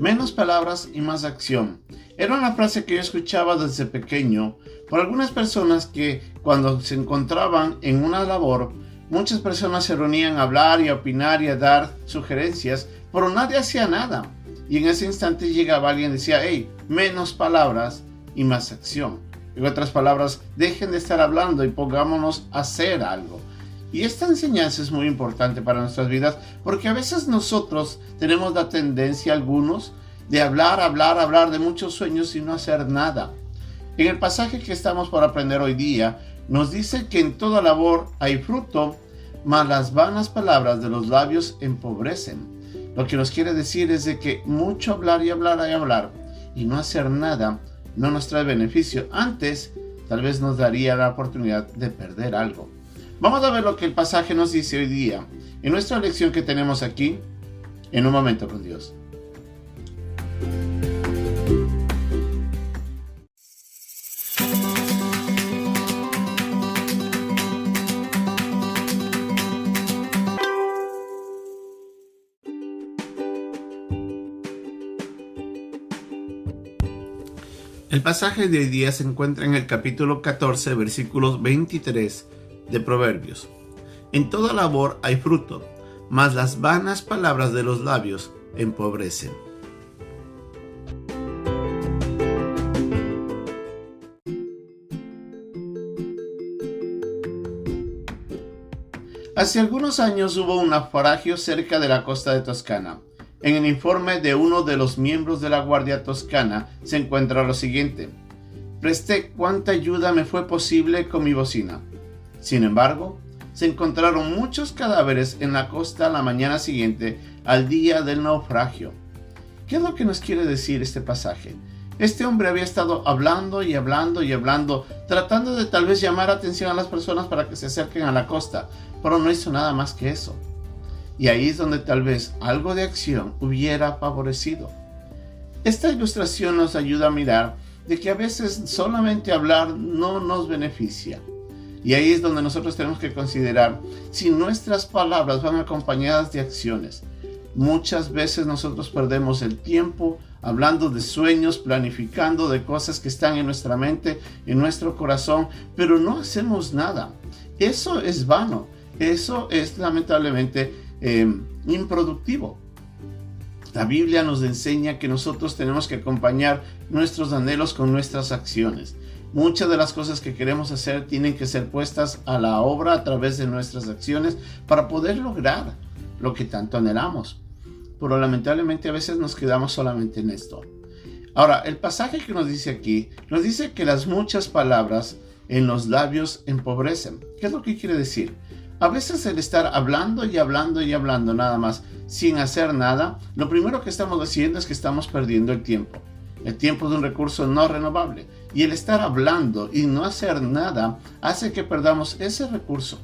Menos palabras y más acción. Era una frase que yo escuchaba desde pequeño por algunas personas que cuando se encontraban en una labor, muchas personas se reunían a hablar y a opinar y a dar sugerencias, pero nadie hacía nada. Y en ese instante llegaba alguien y decía, hey, menos palabras y más acción. En otras palabras, dejen de estar hablando y pongámonos a hacer algo. Y esta enseñanza es muy importante para nuestras vidas porque a veces nosotros tenemos la tendencia, algunos, de hablar de muchos sueños y no hacer nada. En el pasaje que estamos por aprender hoy día, nos dice que en toda labor hay fruto, mas las vanas palabras de los labios empobrecen. Lo que nos quiere decir es de que mucho hablar y no hacer nada no nos trae beneficio. Antes, tal vez nos daría la oportunidad de perder algo. Vamos a ver lo que el pasaje nos dice hoy día en nuestra lección que tenemos aquí en Un Momento con Dios. El pasaje de hoy día se encuentra en el capítulo 14, versículos 23 de Proverbios. En toda labor hay fruto, mas las vanas palabras de los labios empobrecen. Hace algunos años hubo un naufragio cerca de la costa de Toscana. En el informe de uno de los miembros de la Guardia Toscana se encuentra lo siguiente: presté cuanta ayuda me fue posible con mi bocina. Sin embargo, se encontraron muchos cadáveres en la costa la mañana siguiente al día del naufragio. ¿Qué es lo que nos quiere decir este pasaje? Este hombre había estado hablando, tratando de tal vez llamar atención a las personas para que se acerquen a la costa, pero no hizo nada más que eso. Y ahí es donde tal vez algo de acción hubiera favorecido. Esta ilustración nos ayuda a mirar de que a veces solamente hablar no nos beneficia. Y ahí es donde nosotros tenemos que considerar si nuestras palabras van acompañadas de acciones. Muchas veces nosotros perdemos el tiempo hablando de sueños, planificando de cosas que están en nuestra mente, en nuestro corazón, pero no hacemos nada. Eso es vano. Eso es lamentablemente improductivo. La Biblia nos enseña que nosotros tenemos que acompañar nuestros anhelos con nuestras acciones. Muchas de las cosas que queremos hacer tienen que ser puestas a la obra a través de nuestras acciones para poder lograr lo que tanto anhelamos. Pero lamentablemente a veces nos quedamos solamente en esto. Ahora, el pasaje que nos dice aquí, nos dice que las muchas palabras en los labios empobrecen. ¿Qué es lo que quiere decir? A veces el estar hablando nada más sin hacer nada, lo primero que estamos haciendo es que estamos perdiendo el tiempo. El tiempo es un recurso no renovable y el estar hablando y no hacer nada hace que perdamos ese recurso.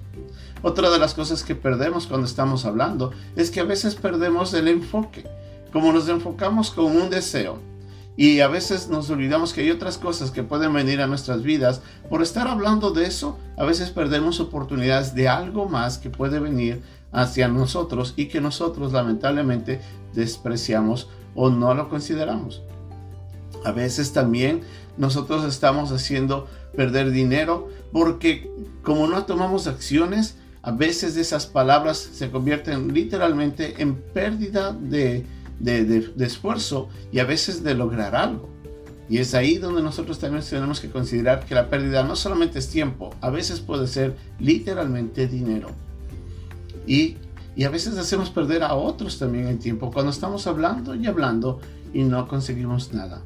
Otra de las cosas que perdemos cuando estamos hablando es que a veces perdemos el enfoque. Como nos enfocamos con un deseo y a veces nos olvidamos que hay otras cosas que pueden venir a nuestras vidas, por estar hablando de eso, a veces perdemos oportunidades de algo más que puede venir hacia nosotros y que nosotros lamentablemente despreciamos o no lo consideramos. A veces también nosotros estamos haciendo perder dinero porque como no tomamos acciones, a veces esas palabras se convierten literalmente en pérdida de esfuerzo y a veces de lograr algo. Y es ahí donde nosotros también tenemos que considerar que la pérdida no solamente es tiempo, a veces puede ser literalmente dinero. Y a veces hacemos perder a otros también el tiempo cuando estamos hablando y no conseguimos nada.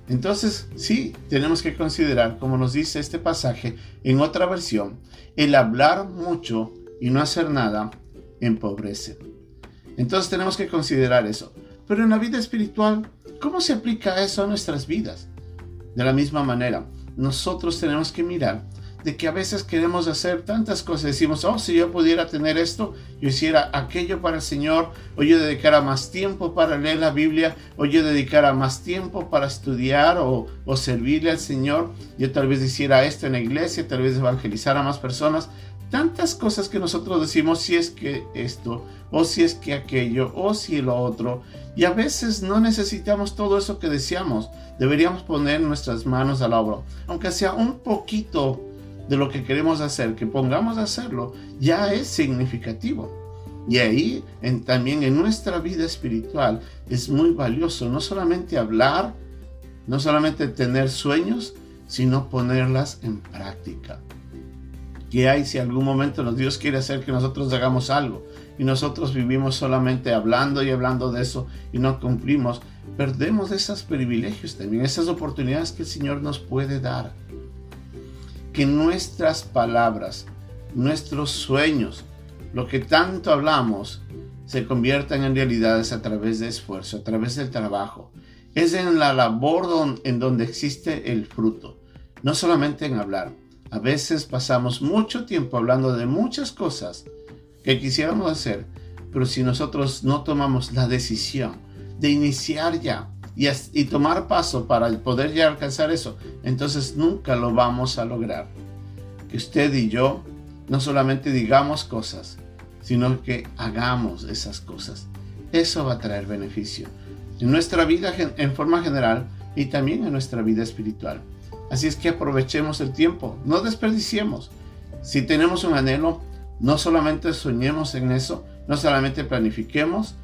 Entonces, sí, tenemos que considerar, como nos dice este pasaje en otra versión, el hablar mucho y no hacer nada empobrece. Entonces tenemos que considerar eso. Pero en la vida espiritual, ¿cómo se aplica eso a nuestras vidas? De la misma manera, nosotros tenemos que mirar de que a veces queremos hacer tantas cosas. Decimos, si yo pudiera tener esto, yo hiciera aquello para el Señor, o yo dedicara más tiempo para leer la Biblia, o yo dedicara más tiempo para estudiar o servirle al Señor. Yo tal vez hiciera esto en la iglesia, tal vez evangelizara a más personas. tantas cosas que nosotros decimos, si es que esto, o si es que aquello, o si lo otro, y a veces no necesitamos todo eso que deseamos. Deberíamos poner nuestras manos a la obra, aunque sea un poquito de lo que queremos hacer, que pongamos a hacerlo, ya es significativo. Y ahí también en nuestra vida espiritual es muy valioso no solamente hablar, no solamente tener sueños, sino ponerlas en práctica. ¿Qué hay si algún momento Dios quiere hacer que nosotros hagamos algo y nosotros vivimos solamente hablando y hablando de eso y no cumplimos? Perdemos esos privilegios también, esas oportunidades que el Señor nos puede dar. Que nuestras palabras, nuestros sueños, lo que tanto hablamos, se conviertan en realidades a través de esfuerzo, a través del trabajo. Es en la labor en donde existe el fruto, no solamente en hablar. A veces pasamos mucho tiempo hablando de muchas cosas que quisiéramos hacer, pero si nosotros no tomamos la decisión de iniciar ya y tomar paso para poder ya alcanzar eso, entonces nunca lo vamos a lograr. Que usted y yo no solamente digamos cosas, sino que hagamos esas cosas. Eso va a traer beneficio en nuestra vida en forma general y también en nuestra vida espiritual. Así es que aprovechemos el tiempo, no desperdiciemos. Si tenemos un anhelo, no solamente soñemos en eso, no solamente planifiquemos,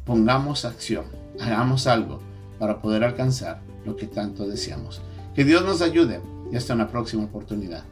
pongamos acción, hagamos algo para poder alcanzar lo que tanto deseamos. Que Dios nos ayude y hasta una próxima oportunidad.